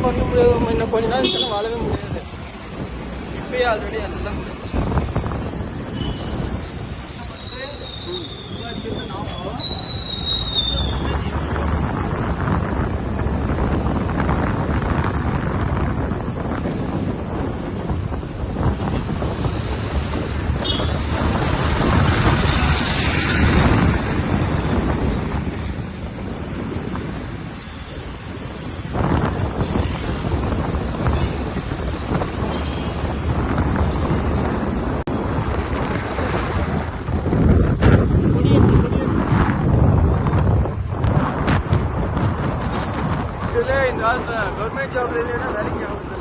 பண்ண முடியாது. இன்னும் கொஞ்ச நாள் இருந்தாலும் வாழவே முடியாது. இப்பயே ஆல்ரெடி எல்லாம் முடிஞ்சு. இந்த காலத்துல கவர்மெண்ட் ஜாப்ல இல்லைன்னா வேலைக்கு ஆகுது.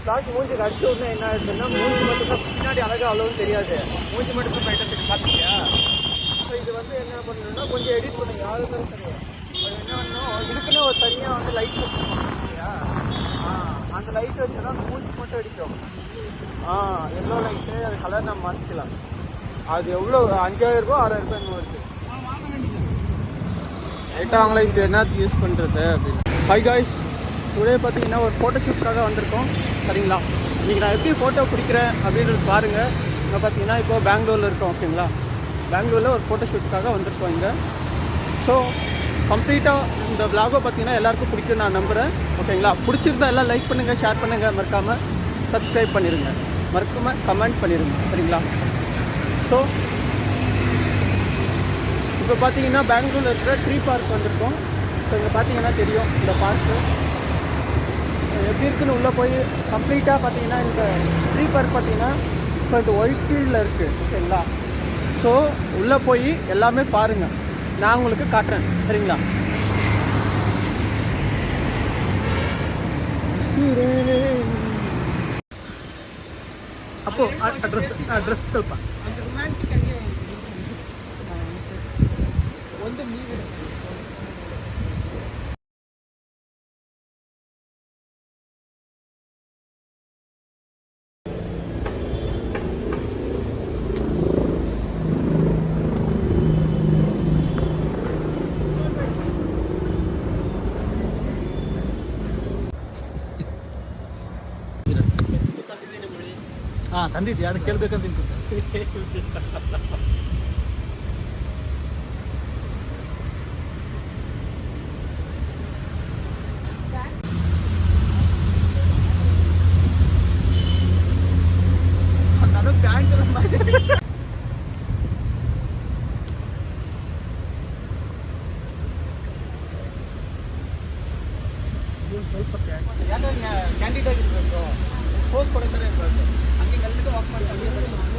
பிளாஸ்டிக் மூஞ்சிக்கு அடிச்ச உடனே என்ன ஆயிடுச்சுன்னா மூஞ்சி மட்டும் பின்னாடி அழகாக அவ்வளோவும் தெரியாது. மூஞ்சி மட்டும் தான் பைட்டத்துக்கு பார்த்துக்கியா. ஸோ இது வந்து என்ன பண்ணணும்னா கொஞ்சம் எடிட் பண்ணுங்க. யாருமே தெரியும் என்ன பண்ணணும், இதுக்குன்னு ஒரு தனியாக வந்து லைட் வச்சுருக்கோம் இல்லையா. அந்த லைட் வச்சுன்னா அந்த மூஞ்சி மட்டும் அடிக்கும். எவ்வளோ லைட்டு அது கலர் நம்ம மாற்றிக்கலாம். அது எவ்வளோ 5000 ரூபா 6000 ரூபாய் இன்னும் வருது. லைட்டாக அவங்கள இது என்னத்துக்கு யூஸ் பண்ணுறது அப்படின்னு. ஹாய் காய்ஸ், டுடே பார்த்தீங்கன்னா ஒரு ஃபோட்டோ ஷூட்காக வந்திருக்கோம். சரிங்களா, இன்றைக்கி நான் எப்படி ஃபோட்டோ பிடிக்கிறேன் அப்படின்றது பாருங்கள். இங்கே பார்த்தீங்கன்னா இப்போ பெங்களூரில் இருக்கோம். ஓகேங்களா, பெங்களூரில் ஒரு ஃபோட்டோ ஷூட்காக வந்திருக்கோம் இங்கே. ஸோ கம்ப்ளீட்டாக இந்த விலாகை பார்த்தீங்கன்னா எல்லாருக்கும் பிடிக்கும் நான் நம்புகிறேன். ஓகேங்களா, பிடிச்சிருந்தா எல்லாம் லைக் பண்ணுங்கள், ஷேர் பண்ணுங்கள், மறக்காமல் சப்ஸ்கிரைப் பண்ணிடுங்க, மறக்காமல் கமெண்ட் பண்ணிடுங்க. சரிங்களா. ஸோ இப்போ பார்த்தீங்கன்னா பெங்களூரில் இருக்கிற ட்ரீ பார்க் வந்திருக்கோம். ஸோ இங்கே பார்த்தீங்கன்னா தெரியும் இந்த பார்க்கு எப்படி இருக்குன்னு உள்ளே போய் கம்ப்ளீட்டாக பார்த்தீங்கன்னா இந்த ட்ரீ பார்க் பார்த்தீங்கன்னா ஸோ இந்த ஒயிட் ஃபீல்டில் இருக்குது. ஓகேங்களா, ஸோ உள்ளே போய் எல்லாமே பாருங்கள், நான் உங்களுக்கு காட்டுறேன். சரிங்களா. அப்போ அட்ரஸ் சொல்பா அந்த ரொமான்டிக் ಒಂದು ನೀವು ತಂದಿದ್ಯಾ? ಅದಕ್ಕೆ ಕೇಳಬೇಕಂತ ನಾನು ಪ್ಯಾಂಟ್ ಸ್ವಲ್ಪ ಯಾಕಂದ್ರೆ ಕ್ಯಾಂಡಿಡೇಟ್ ಆಗಿರ್ಬೇಕು, ಪೋಸ್ಟ್ ಕೊಡ್ತಾರೆ ಇರಬೇಕು. ಹಂಗೆ ಎಲ್ಲರಿಗೂ ವಾಕ್ ಮಾಡ್ತಾರೆ.